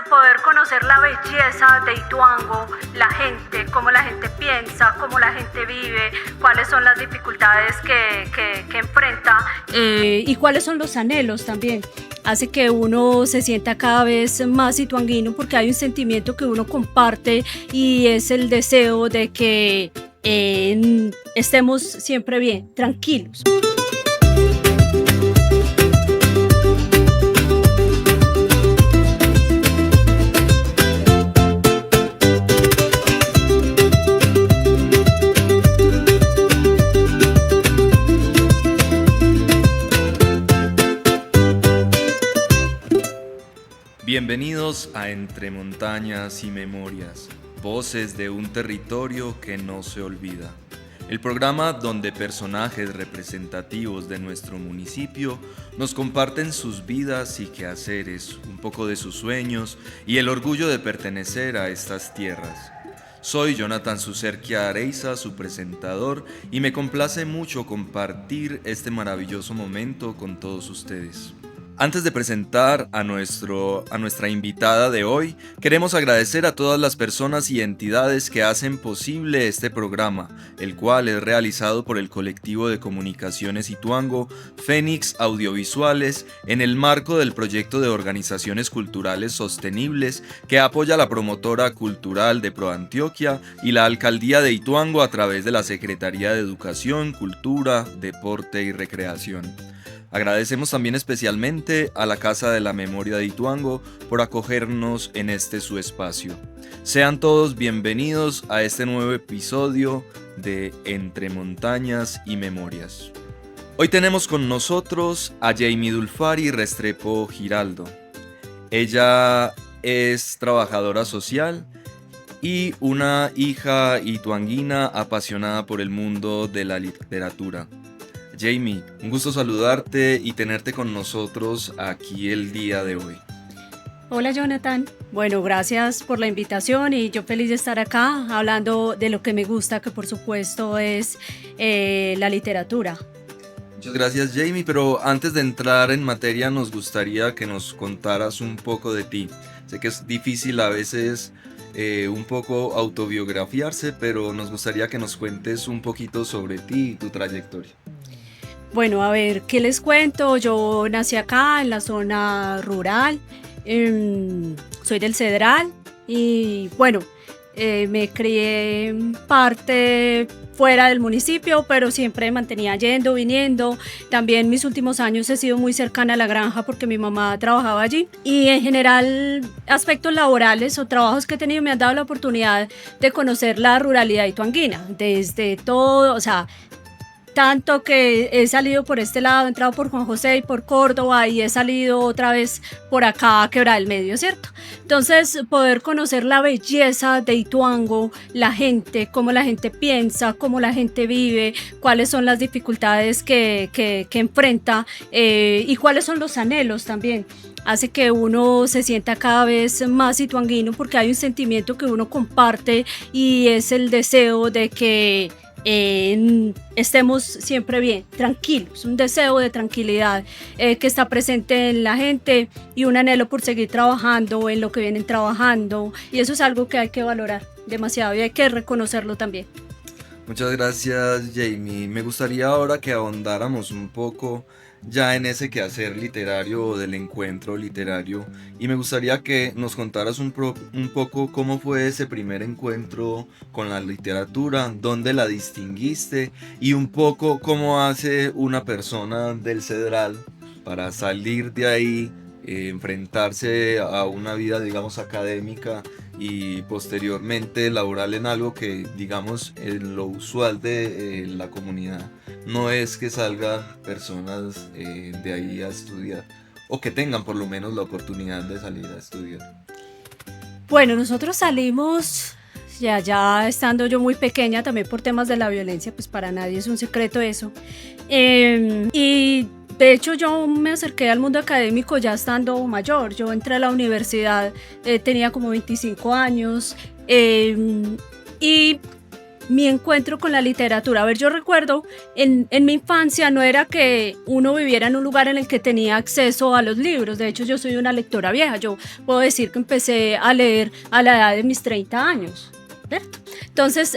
poder conocer la belleza de Ituango, la gente, cómo la gente piensa, cómo la gente vive, cuáles son las dificultades que enfrenta y cuáles son los anhelos también. Hace que uno se sienta cada vez más ituanguino porque hay un sentimiento que uno comparte y es el deseo de que estemos siempre bien, tranquilos. Bienvenidos a Entre Montañas y Memorias, voces de un territorio que no se olvida. El programa donde personajes representativos de nuestro municipio nos comparten sus vidas y quehaceres, un poco de sus sueños y el orgullo de pertenecer a estas tierras. Soy Jonathan Sucerquia Areiza, su presentador, y me complace mucho compartir este maravilloso momento con todos ustedes. Antes de presentar a nuestra invitada de hoy, queremos agradecer a todas las personas y entidades que hacen posible este programa, el cual es realizado por el colectivo de comunicaciones Ituango, Fénix Audiovisuales, en el marco del proyecto de organizaciones culturales sostenibles que apoya la promotora cultural de ProAntioquia y la Alcaldía de Ituango a través de la Secretaría de Educación, Cultura, Deporte y Recreación. Agradecemos también especialmente a la Casa de la Memoria de Ituango por acogernos en este su espacio. Sean todos bienvenidos a este nuevo episodio de Entre Montañas y Memorias. Hoy tenemos con nosotros a Jamie Dulfari Restrepo Giraldo. Ella es trabajadora social y una hija ituanguina apasionada por el mundo de la literatura. Jamie, un gusto saludarte y tenerte con nosotros aquí el día de hoy. Hola Jonathan, bueno, gracias por la invitación y yo feliz de estar acá hablando de lo que me gusta, que por supuesto es la literatura. Muchas gracias Jamie, pero antes de entrar en materia nos gustaría que nos contaras un poco de ti. Sé que es difícil a veces un poco autobiografiarse, pero nos gustaría que nos cuentes un poquito sobre ti y tu trayectoria. Bueno, a ver, ¿qué les cuento? Yo nací acá en la zona rural, soy del Cedral y bueno, me crié en parte fuera del municipio, pero siempre me mantenía yendo, viniendo. También mis últimos años he sido muy cercana a la granja porque mi mamá trabajaba allí. Y en general, aspectos laborales o trabajos que he tenido me han dado la oportunidad de conocer la ruralidad ituanguina, desde todo, o sea, tanto que he salido por este lado, he entrado por Juan José y por Córdoba y he salido otra vez por acá a Quebrada del Medio, ¿cierto? Entonces, poder conocer la belleza de Ituango, la gente, cómo la gente piensa, cómo la gente vive, cuáles son las dificultades que enfrenta y cuáles son los anhelos también. Hace que uno se sienta cada vez más ituanguino porque hay un sentimiento que uno comparte y es el deseo de que estemos siempre bien, tranquilos, un deseo de tranquilidad que está presente en la gente y un anhelo por seguir trabajando en lo que vienen trabajando, y eso es algo que hay que valorar demasiado y hay que reconocerlo también. Muchas gracias Jamie, me gustaría ahora que ahondáramos un poco ya en ese quehacer literario o del encuentro literario, y me gustaría que nos contaras un poco cómo fue ese primer encuentro con la literatura, dónde la distinguiste y un poco cómo hace una persona del Cedral para salir de ahí, enfrentarse a una vida digamos académica y posteriormente laboral en algo que digamos en lo usual de la comunidad no es que salgan personas de ahí a estudiar o que tengan por lo menos la oportunidad de salir a estudiar. Bueno, nosotros salimos ya estando yo muy pequeña, también por temas de la violencia, pues para nadie es un secreto eso, y de hecho yo me acerqué al mundo académico ya estando mayor. Yo entré a la universidad, tenía como 25 años y mi encuentro con la literatura. A ver, yo recuerdo en mi infancia no era que uno viviera en un lugar en el que tenía acceso a los libros. De hecho, yo soy una lectora vieja. Yo puedo decir que empecé a leer a la edad de mis 30 años, ¿cierto? Entonces,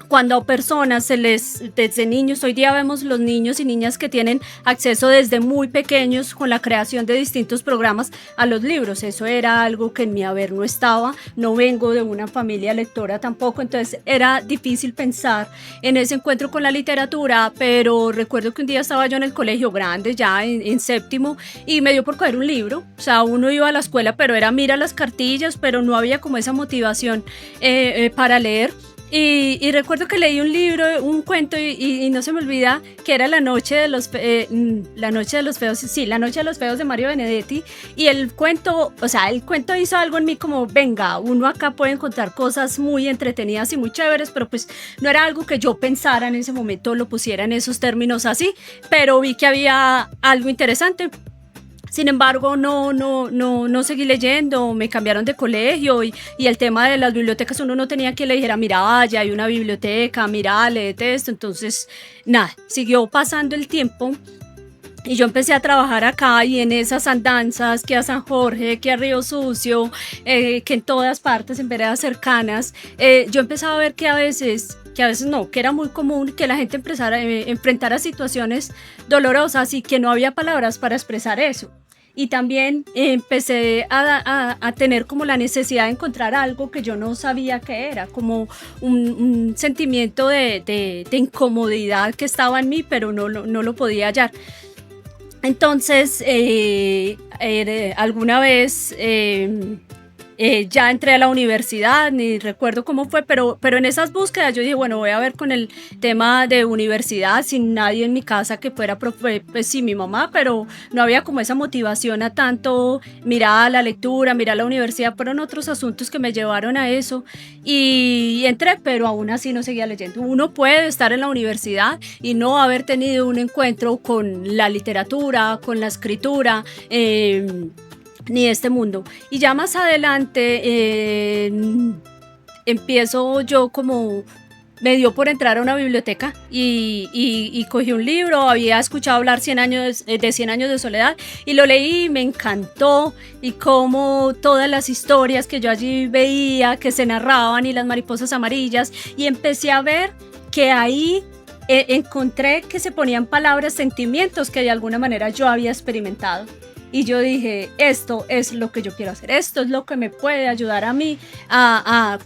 cuando a personas desde niños, hoy día vemos los niños y niñas que tienen acceso desde muy pequeños con la creación de distintos programas a los libros. Eso era algo que en mi haber no estaba, no vengo de una familia lectora tampoco, entonces era difícil pensar en ese encuentro con la literatura, pero recuerdo que un día estaba yo en el colegio grande, ya en séptimo, y me dio por coger un libro. O sea, uno iba a la escuela, pero era mira las cartillas, pero no había como esa motivación para leer. Y recuerdo que leí un libro, un cuento, y no se me olvida que era La Noche de los Feos, sí, La Noche de los Feos de Mario Benedetti. Y el cuento hizo algo en mí como, venga, uno acá puede encontrar cosas muy entretenidas y muy chéveres, pero pues no era algo que yo pensara en ese momento, lo pusiera en esos términos así, pero vi que había algo interesante. Sin embargo, no seguí leyendo, me cambiaron de colegio y el tema de las bibliotecas, uno no tenía quien le dijera, mira, vaya, hay una biblioteca, mira, léete esto. Entonces, nada, siguió pasando el tiempo y yo empecé a trabajar acá y en esas andanzas, que a San Jorge, que a Río Sucio, que en todas partes, en veredas cercanas, yo empezaba a ver que a veces no, que era muy común que la gente enfrentara situaciones dolorosas y que no había palabras para expresar eso. Y también empecé a tener como la necesidad de encontrar algo que yo no sabía qué era, como un sentimiento de incomodidad que estaba en mí, pero no lo podía hallar. Entonces, alguna vez ya entré a la universidad, ni recuerdo cómo fue, pero en esas búsquedas yo dije, bueno, voy a ver con el tema de universidad, sin nadie en mi casa que fuera profe, pues sí, mi mamá, pero no había como esa motivación a tanto mirar la lectura, mirar la universidad. Fueron otros asuntos que me llevaron a eso y entré, pero aún así no seguía leyendo. Uno puede estar en la universidad y no haber tenido un encuentro con la literatura, con la escritura, ni este mundo. Y ya más adelante empiezo yo como, me dio por entrar a una biblioteca y cogí un libro. Había escuchado hablar 100 años de soledad y lo leí y me encantó, y como todas las historias que yo allí veía que se narraban y las mariposas amarillas, y empecé a ver que ahí encontré que se ponían palabras, sentimientos que de alguna manera yo había experimentado. Y yo dije, esto es lo que yo quiero hacer, esto es lo que me puede ayudar a mí a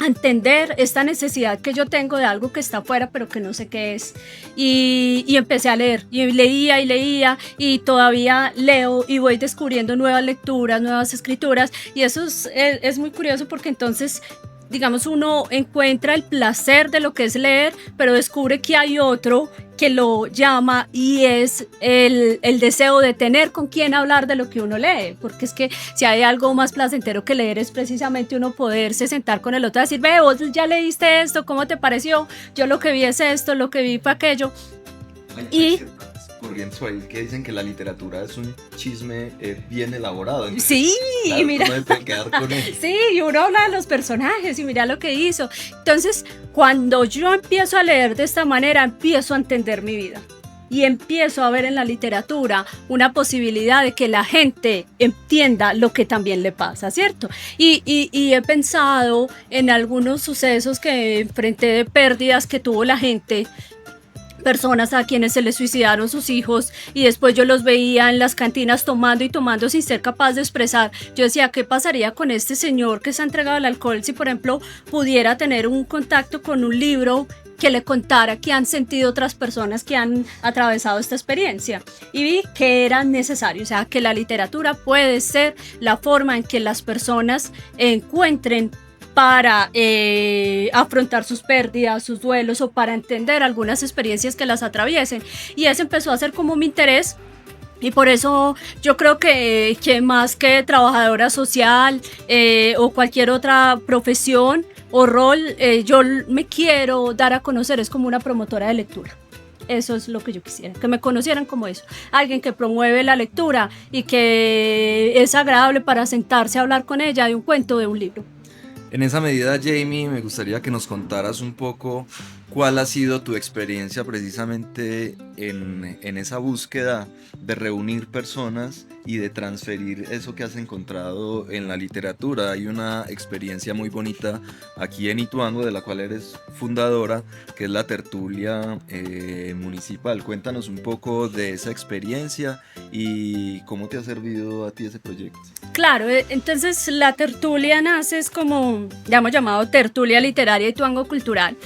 entender esta necesidad que yo tengo de algo que está afuera pero que no sé qué es. Y empecé a leer, y leía, y todavía leo y voy descubriendo nuevas lecturas, nuevas escrituras, y eso es muy curioso, porque entonces, digamos, uno encuentra el placer de lo que es leer, pero descubre que hay otro que lo llama, y es el deseo de tener con quién hablar de lo que uno lee, porque es que si hay algo más placentero que leer es precisamente uno poderse sentar con el otro y decir, ve, vos ya leíste esto, ¿cómo te pareció? Yo lo que vi es esto, lo que vi fue aquello. Y corrientes ahí que dicen que la literatura es un chisme bien elaborado. Entonces, sí, claro, mira, no me puede quedar con él. sí, y uno habla de los personajes y mira lo que hizo. Entonces, cuando yo empiezo a leer de esta manera, empiezo a entender mi vida y empiezo a ver en la literatura una posibilidad de que la gente entienda lo que también le pasa, ¿cierto? Y he pensado en algunos sucesos que enfrenté, de pérdidas que tuvo la gente, personas a quienes se les suicidaron sus hijos, y después yo los veía en las cantinas tomando y tomando sin ser capaz de expresar. Yo decía, ¿qué pasaría con este señor que se ha entregado al alcohol si, por ejemplo, pudiera tener un contacto con un libro que le contara qué han sentido otras personas que han atravesado esta experiencia? Y vi que era necesario, o sea, que la literatura puede ser la forma en que las personas encuentren para afrontar sus pérdidas, sus duelos, o para entender algunas experiencias que las atraviesen. Y eso empezó a ser como mi interés. Y por eso yo creo que más que trabajadora social o cualquier otra profesión o rol, yo me quiero dar a conocer es como una promotora de lectura. Eso es lo que yo quisiera, que me conocieran como eso, alguien que promueve la lectura y que es agradable para sentarse a hablar con ella de un cuento, de un libro. En esa medida, Jamie, me gustaría que nos contaras un poco cuál ha sido tu experiencia precisamente en esa búsqueda de reunir personas y de transferir eso que has encontrado en la literatura. Hay una experiencia muy bonita aquí en Ituango, de la cual eres fundadora, que es la tertulia municipal. Cuéntanos un poco de esa experiencia y cómo te ha servido a ti ese proyecto. Claro, entonces la tertulia nace, es como, ya hemos llamado tertulia literaria Ituango Cultural,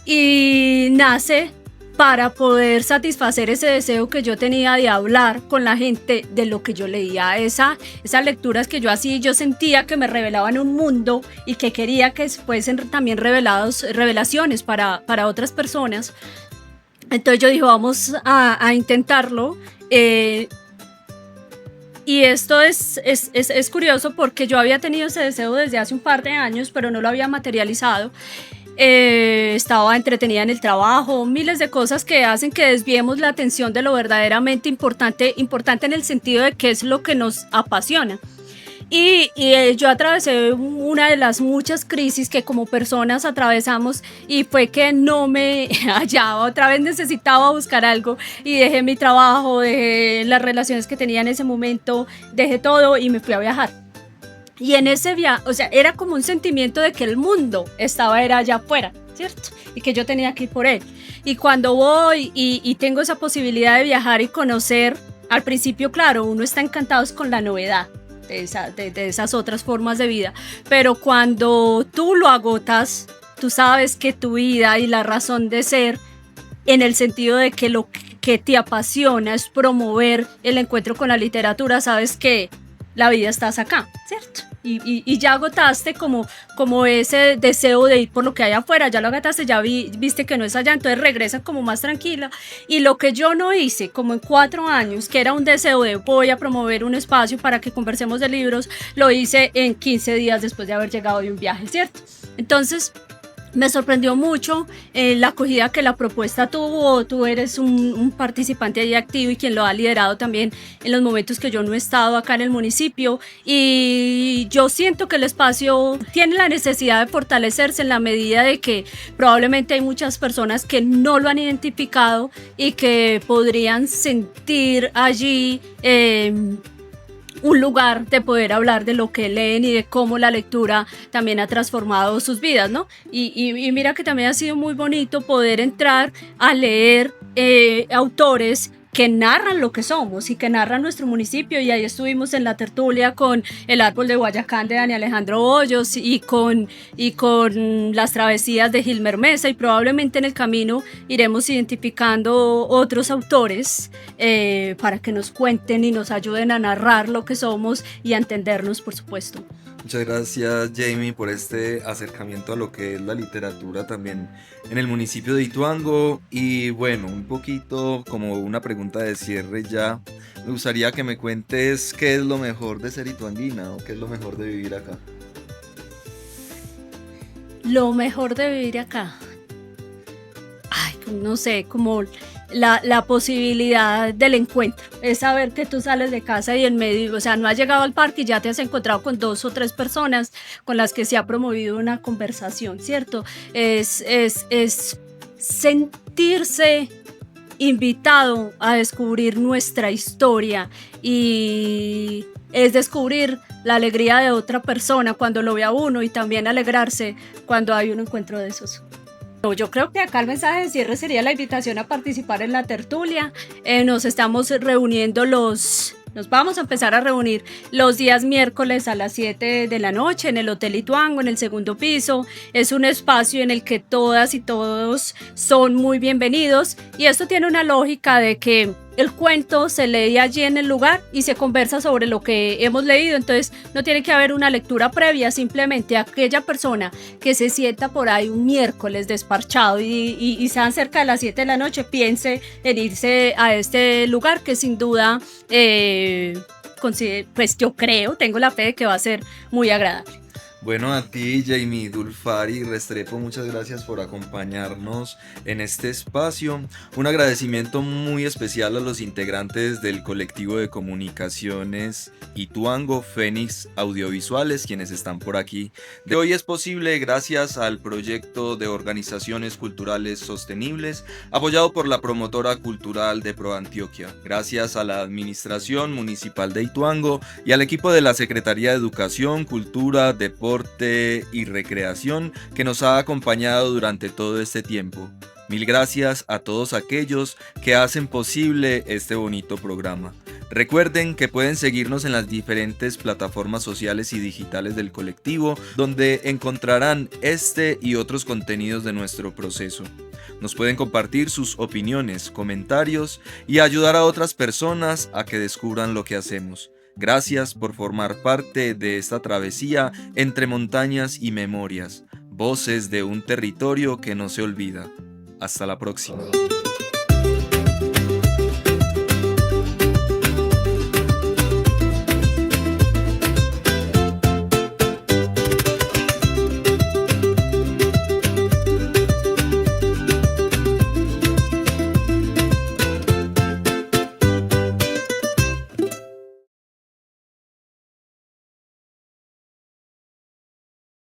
y nace para poder satisfacer ese deseo que yo tenía de hablar con la gente de lo que yo leía, esas lecturas que yo hacía, yo sentía que me revelaban un mundo y que quería que fuesen también revelaciones para otras personas. Entonces yo dije, vamos a intentarlo. Y esto es curioso porque yo había tenido ese deseo desde hace un par de años, pero no lo había materializado. Estaba entretenida en el trabajo, miles de cosas que hacen que desviemos la atención de lo verdaderamente importante en el sentido de qué es lo que nos apasiona. Y yo atravesé una de las muchas crisis que como personas atravesamos, y fue que no me hallaba, otra vez necesitaba buscar algo y dejé mi trabajo, dejé las relaciones que tenía en ese momento, dejé todo y me fui a viajar. Y en ese viaje, o sea, era como un sentimiento de que el mundo era allá afuera, ¿cierto? Y que yo tenía que ir por él. Y cuando voy y tengo esa posibilidad de viajar y conocer, al principio, claro, uno está encantado con la novedad de esas otras formas de vida, pero cuando tú lo agotas, tú sabes que tu vida y la razón de ser, en el sentido de que lo que te apasiona es promover el encuentro con la literatura, sabes que la vida estás acá, ¿cierto? Y ya agotaste como ese deseo de ir por lo que hay afuera, ya lo agotaste, ya viste que no es allá, entonces regresas como más tranquila. Y lo que yo no hice como en 4 años, que era un deseo de voy a promover un espacio para que conversemos de libros, lo hice en 15 días después de haber llegado de un viaje, ¿cierto? Entonces me sorprendió mucho la acogida que la propuesta tuvo. Tú eres un participante ahí activo y quien lo ha liderado también en los momentos que yo no he estado acá en el municipio, y yo siento que el espacio tiene la necesidad de fortalecerse en la medida de que probablemente hay muchas personas que no lo han identificado y que podrían sentir allí un lugar de poder hablar de lo que leen y de cómo la lectura también ha transformado sus vidas, ¿no? Y mira que también ha sido muy bonito poder entrar a leer autores que narran lo que somos y que narran nuestro municipio, y ahí estuvimos en la tertulia con El árbol de Guayacán de Daniel Alejandro Hoyos y con Las travesías de Gilmer Mesa, y probablemente en el camino iremos identificando otros autores para que nos cuenten y nos ayuden a narrar lo que somos y a entendernos, por supuesto. Muchas gracias, Jamie, por este acercamiento a lo que es la literatura también en el municipio de Ituango. Y bueno, un poquito como una pregunta de cierre ya, me gustaría que me cuentes qué es lo mejor de ser ituanguina o qué es lo mejor de vivir acá. Lo mejor de vivir acá, no sé, como la posibilidad del encuentro, es saber que tú sales de casa y en medio, o sea, no has llegado al parque y ya te has encontrado con 2 o 3 personas con las que se ha promovido una conversación, ¿cierto? Es sentirse invitado a descubrir nuestra historia, y es descubrir la alegría de otra persona cuando lo ve a uno, y también alegrarse cuando hay un encuentro de esos. Yo creo que acá el mensaje de cierre sería la invitación a participar en la tertulia. Nos estamos reuniendo nos vamos a empezar a reunir los días miércoles a las 7 de la noche en el Hotel Ituango, en el 2º piso. Es un espacio en el que todas y todos son muy bienvenidos, y esto tiene una lógica de que el cuento se lee allí en el lugar y se conversa sobre lo que hemos leído, entonces no tiene que haber una lectura previa, simplemente aquella persona que se sienta por ahí un miércoles desparchado y sean cerca de las 7 de la noche, piense en irse a este lugar que sin duda, pues yo creo, tengo la fe de que va a ser muy agradable. Bueno, a ti, Jamie Dulfari Restrepo, muchas gracias por acompañarnos en este espacio. Un agradecimiento muy especial a los integrantes del colectivo de comunicaciones Ituango Fénix Audiovisuales, quienes están por aquí. De hoy es posible gracias al proyecto de organizaciones culturales sostenibles, apoyado por la promotora cultural de ProAntioquia. Gracias a la Administración Municipal de Ituango y al equipo de la Secretaría de Educación, Cultura, Deporte y Recreación que nos ha acompañado durante todo este tiempo. Mil gracias a todos aquellos que hacen posible este bonito programa. Recuerden que pueden seguirnos en las diferentes plataformas sociales y digitales del colectivo, donde encontrarán este y otros contenidos de nuestro proceso. Nos pueden compartir sus opiniones, comentarios y ayudar a otras personas a que descubran lo que hacemos. Gracias por formar parte de esta travesía entre montañas y memorias, voces de un territorio que no se olvida. Hasta la próxima.